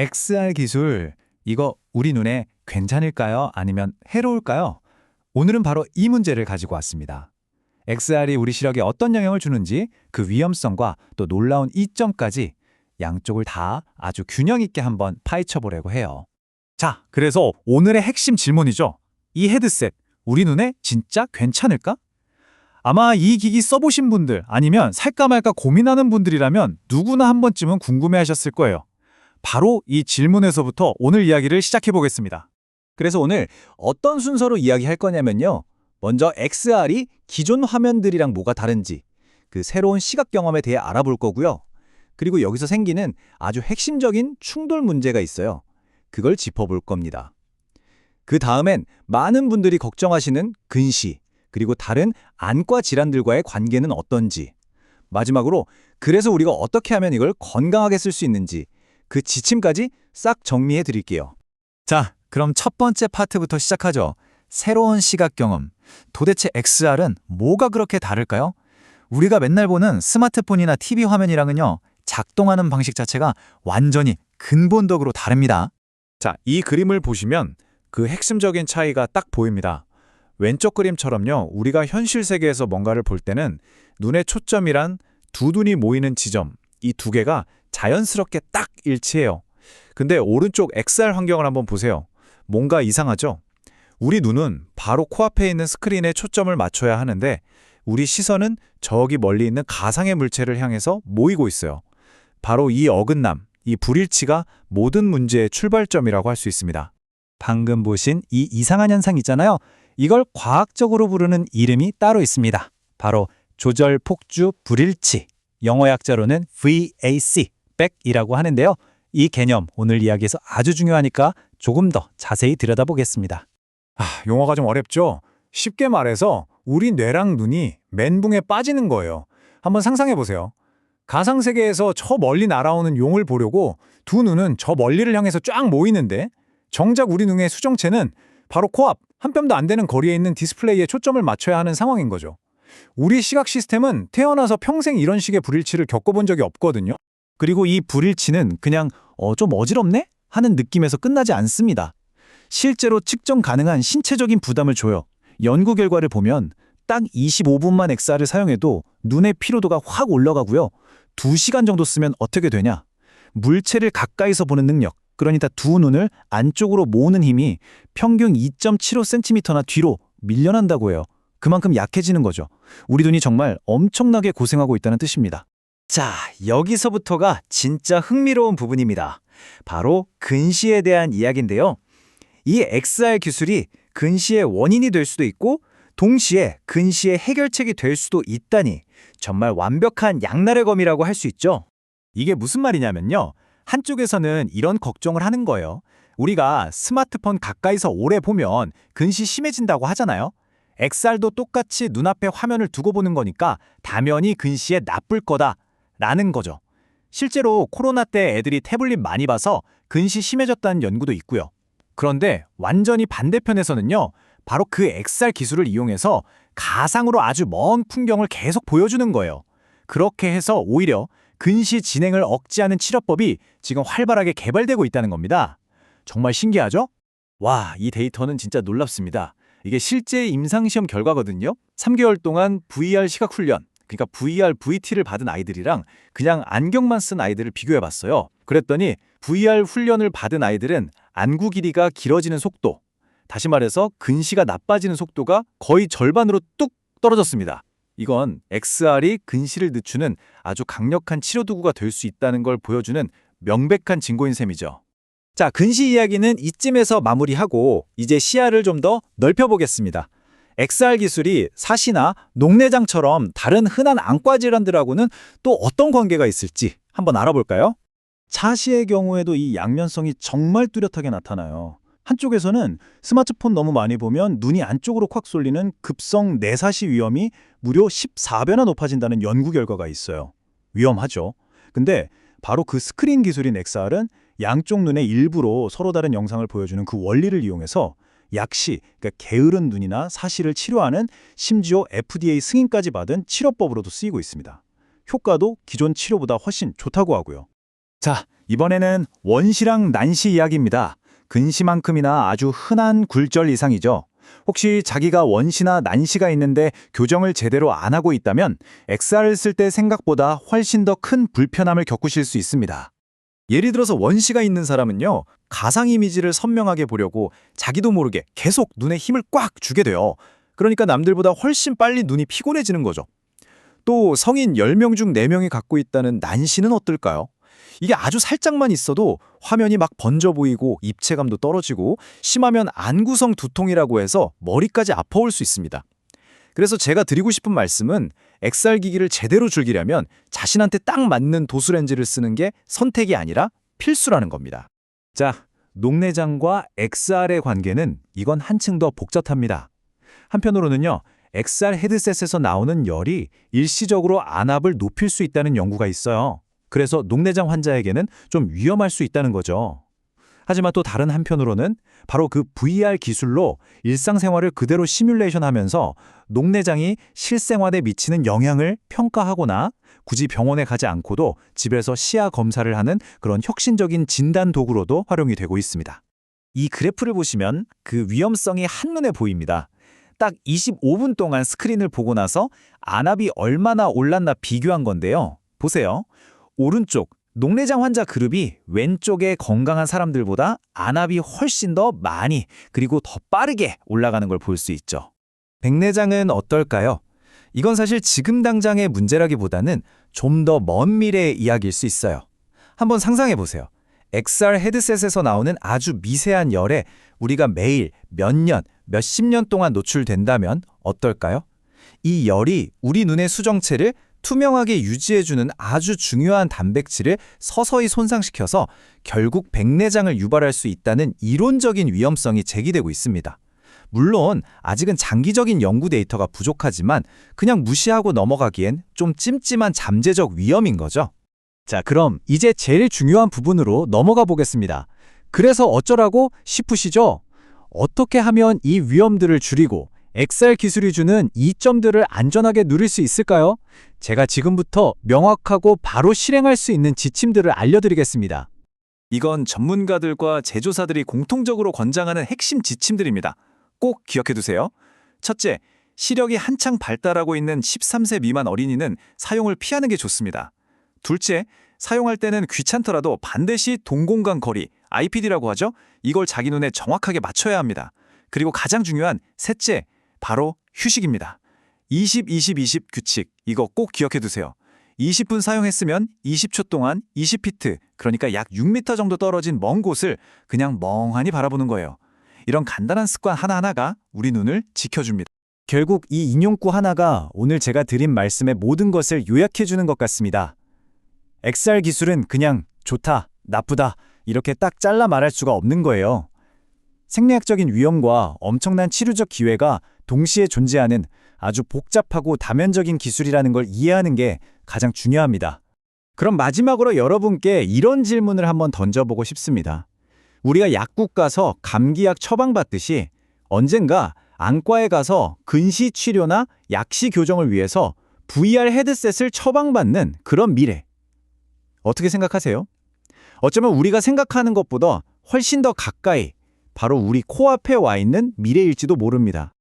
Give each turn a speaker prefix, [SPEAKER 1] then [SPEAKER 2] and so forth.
[SPEAKER 1] XR 기술, 이거 우리 눈에 괜찮을까요? 아니면 해로울까요? 오늘은 바로 이 문제를 가지고 왔습니다. XR이 우리 시력에 어떤 영향을 주는지, 그 위험성과 또 놀라운 이점까지 양쪽을 다 아주 균형 있게 한번 파헤쳐 보려고 해요. 자, 그래서 오늘의 핵심 질문이죠. 이 헤드셋, 우리 눈에 진짜 괜찮을까? 아마 이 기기 써보신 분들, 아니면 살까 말까 고민하는 분들이라면 누구나 한 번쯤은 궁금해하셨을 거예요. 바로 이 질문에서부터 오늘 이야기를 시작해 보겠습니다. 그래서 오늘 어떤 순서로 이야기할 거냐면요. 먼저 XR이 기존 화면들이랑 뭐가 다른지, 그 새로운 시각 경험에 대해 알아볼 거고요. 그리고 여기서 생기는 아주 핵심적인 충돌 문제가 있어요. 그걸 짚어볼 겁니다. 그 다음엔 많은 분들이 걱정하시는 근시, 그리고 다른 안과 질환들과의 관계는 어떤지, 마지막으로 그래서 우리가 어떻게 하면 이걸 건강하게 쓸 수 있는지, 그 지침까지 싹 정리해 드릴게요. 자, 그럼 첫 번째 파트부터 시작하죠. 새로운 시각 경험. 도대체 XR은 뭐가 그렇게 다를까요? 우리가 맨날 보는 스마트폰이나 TV 화면이랑은요, 작동하는 방식 자체가 완전히 근본적으로 다릅니다. 자, 이 그림을 보시면 그 핵심적인 차이가 딱 보입니다. 왼쪽 그림처럼요, 우리가 현실 세계에서 뭔가를 볼 때는 눈의 초점이란 두 눈이 모이는 지점, 이 두 개가 자연스럽게 딱 일치해요. 근데 오른쪽 XR 환경을 한번 보세요. 뭔가 이상하죠? 우리 눈은 바로 코앞에 있는 스크린에 초점을 맞춰야 하는데 우리 시선은 저기 멀리 있는 가상의 물체를 향해서 모이고 있어요. 바로 이 어긋남, 이 불일치가 모든 문제의 출발점이라고 할 수 있습니다. 방금 보신 이 이상한 현상 있잖아요. 이걸 과학적으로 부르는 이름이 따로 있습니다. 바로 조절 폭주 불일치, 영어 약자로는 VAC, 백이라고 하는데요. 이 개념 오늘 이야기에서 아주 중요하니까 조금 더 자세히 들여다보겠습니다. 용어가 좀 어렵죠? 쉽게 말해서 우리 뇌랑 눈이 멘붕에 빠지는 거예요. 한번 상상해 보세요. 가상세계에서 저 멀리 날아오는 용을 보려고 두 눈은 저 멀리를 향해서 쫙 모이는데 정작 우리 눈의 수정체는 바로 코앞 한 뼘도 안 되는 거리에 있는 디스플레이에 초점을 맞춰야 하는 상황인 거죠. 우리 시각 시스템은 태어나서 평생 이런 식의 불일치를 겪어본 적이 없거든요. 그리고 이 불일치는 그냥 좀 어지럽네? 하는 느낌에서 끝나지 않습니다. 실제로 측정 가능한 신체적인 부담을 줘요. 연구 결과를 보면 딱 25분만 XR을 사용해도 눈의 피로도가 확 올라가고요. 2시간 정도 쓰면 어떻게 되냐? 물체를 가까이서 보는 능력, 그러니까 두 눈을 안쪽으로 모으는 힘이 평균 2.75cm나 뒤로 밀려난다고 해요. 그만큼 약해지는 거죠. 우리 눈이 정말 엄청나게 고생하고 있다는 뜻입니다. 자, 여기서부터가 진짜 흥미로운 부분입니다. 바로 근시에 대한 이야기인데요. 이 XR 기술이 근시의 원인이 될 수도 있고 동시에 근시의 해결책이 될 수도 있다니 정말 완벽한 양날의 검이라고 할 수 있죠. 이게 무슨 말이냐면요. 한쪽에서는 이런 걱정을 하는 거예요. 우리가 스마트폰 가까이서 오래 보면 근시 심해진다고 하잖아요. XR도 똑같이 눈앞에 화면을 두고 보는 거니까 당연히 근시에 나쁠 거다라는 거죠. 실제로 코로나 때 애들이 태블릿 많이 봐서 근시 심해졌다는 연구도 있고요. 그런데 완전히 반대편에서는요. 바로 그 XR 기술을 이용해서 가상으로 아주 먼 풍경을 계속 보여주는 거예요. 그렇게 해서 오히려 근시 진행을 억제하는 치료법이 지금 활발하게 개발되고 있다는 겁니다. 정말 신기하죠? 와, 이 데이터는 진짜 놀랍습니다. 이게 실제 임상시험 결과거든요. 3개월 동안 VR 시각 훈련, 그러니까 VR, VT를 받은 아이들이랑 그냥 안경만 쓴 아이들을 비교해봤어요. 그랬더니 VR 훈련을 받은 아이들은 안구 길이가 길어지는 속도, 다시 말해서 근시가 나빠지는 속도가 거의 절반으로 뚝 떨어졌습니다. 이건 XR이 근시를 늦추는 아주 강력한 치료 도구가 될 수 있다는 걸 보여주는 명백한 증거인 셈이죠. 자, 근시 이야기는 이쯤에서 마무리하고 이제 시야를 좀 더 넓혀보겠습니다. XR 기술이 사시나 녹내장처럼 다른 흔한 안과 질환들하고는 또 어떤 관계가 있을지 한번 알아볼까요? 차시의 경우에도 이 양면성이 정말 뚜렷하게 나타나요. 한쪽에서는 스마트폰 너무 많이 보면 눈이 안쪽으로 콱 쏠리는 급성 내사시 위험이 무려 14배나 높아진다는 연구 결과가 있어요. 위험하죠. 근데 바로 그 스크린 기술인 XR은 양쪽 눈의 일부로 서로 다른 영상을 보여주는 그 원리를 이용해서 약시, 그러니까 게으른 눈이나 사시를 치료하는 심지어 FDA 승인까지 받은 치료법으로도 쓰이고 있습니다. 효과도 기존 치료보다 훨씬 좋다고 하고요. 자, 이번에는 원시랑 난시 이야기입니다. 근시만큼이나 아주 흔한 굴절 이상이죠. 혹시 자기가 원시나 난시가 있는데 교정을 제대로 안 하고 있다면 XR을 쓸 때 생각보다 훨씬 더 큰 불편함을 겪으실 수 있습니다. 예를 들어서 원시가 있는 사람은요, 가상 이미지를 선명하게 보려고 자기도 모르게 계속 눈에 힘을 꽉 주게 돼요. 그러니까 남들보다 훨씬 빨리 눈이 피곤해지는 거죠. 또 성인 10명 중 4명이 갖고 있다는 난시는 어떨까요? 이게 아주 살짝만 있어도 화면이 막 번져 보이고 입체감도 떨어지고 심하면 안구성 두통이라고 해서 머리까지 아파올 수 있습니다. 그래서 제가 드리고 싶은 말씀은 XR 기기를 제대로 즐기려면 자신한테 딱 맞는 도수렌즈를 쓰는 게 선택이 아니라 필수라는 겁니다. 자, 녹내장과 XR의 관계는 이건 한층 더 복잡합니다. 한편으로는요, XR 헤드셋에서 나오는 열이 일시적으로 안압을 높일 수 있다는 연구가 있어요. 그래서 녹내장 환자에게는 좀 위험할 수 있다는 거죠. 하지만 또 다른 한편으로는 바로 그 VR 기술로 일상생활을 그대로 시뮬레이션하면서 녹내장이 실생활에 미치는 영향을 평가하거나 굳이 병원에 가지 않고도 집에서 시야 검사를 하는 그런 혁신적인 진단 도구로도 활용이 되고 있습니다. 이 그래프를 보시면 그 위험성이 한눈에 보입니다. 딱 25분 동안 스크린을 보고 나서 안압이 얼마나 올랐나 비교한 건데요. 보세요. 오른쪽 녹내장 환자 그룹이 왼쪽의 건강한 사람들보다 안압이 훨씬 더 많이 그리고 더 빠르게 올라가는 걸 볼 수 있죠. 백내장은 어떨까요? 이건 사실 지금 당장의 문제라기보다는 좀 더 먼 미래의 이야기일 수 있어요. 한번 상상해 보세요. XR 헤드셋에서 나오는 아주 미세한 열에 우리가 매일 몇 년, 몇십 년 동안 노출된다면 어떨까요? 이 열이 우리 눈의 수정체를 투명하게 유지해주는 아주 중요한 단백질을 서서히 손상시켜서 결국 백내장을 유발할 수 있다는 이론적인 위험성이 제기되고 있습니다. 물론 아직은 장기적인 연구 데이터가 부족하지만 그냥 무시하고 넘어가기엔 좀 찜찜한 잠재적 위험인 거죠. 자, 그럼 이제 제일 중요한 부분으로 넘어가 보겠습니다. 그래서 어쩌라고 싶으시죠? 어떻게 하면 이 위험들을 줄이고 XR 기술이 주는 이점들을 안전하게 누릴 수 있을까요? 제가 지금부터 명확하고 바로 실행할 수 있는 지침들을 알려드리겠습니다. 이건 전문가들과 제조사들이 공통적으로 권장하는 핵심 지침들입니다. 꼭 기억해두세요. 첫째, 시력이 한창 발달하고 있는 13세 미만 어린이는 사용을 피하는 게 좋습니다. 둘째, 사용할 때는 귀찮더라도 반드시 동공간 거리, IPD라고 하죠? 이걸 자기 눈에 정확하게 맞춰야 합니다. 그리고 가장 중요한 셋째, 바로 휴식입니다. 20-20-20 규칙, 이거 꼭 기억해두세요. 20분 사용했으면 20초 동안 20피트, 그러니까 약 6m 정도 떨어진 먼 곳을 그냥 멍하니 바라보는 거예요. 이런 간단한 습관 하나하나가 우리 눈을 지켜줍니다. 결국 이 인용구 하나가 오늘 제가 드린 말씀의 모든 것을 요약해주는 것 같습니다. XR 기술은 그냥 좋다, 나쁘다 이렇게 딱 잘라 말할 수가 없는 거예요. 생리학적인 위험과 엄청난 치료적 기회가 동시에 존재하는 아주 복잡하고 다면적인 기술이라는 걸 이해하는 게 가장 중요합니다. 그럼 마지막으로 여러분께 이런 질문을 한번 던져보고 싶습니다. 우리가 약국 가서 감기약 처방받듯이 언젠가 안과에 가서 근시 치료나 약시 교정을 위해서 VR 헤드셋을 처방받는 그런 미래. 어떻게 생각하세요? 어쩌면 우리가 생각하는 것보다 훨씬 더 가까이 바로 우리 코앞에 와 있는 미래일지도 모릅니다.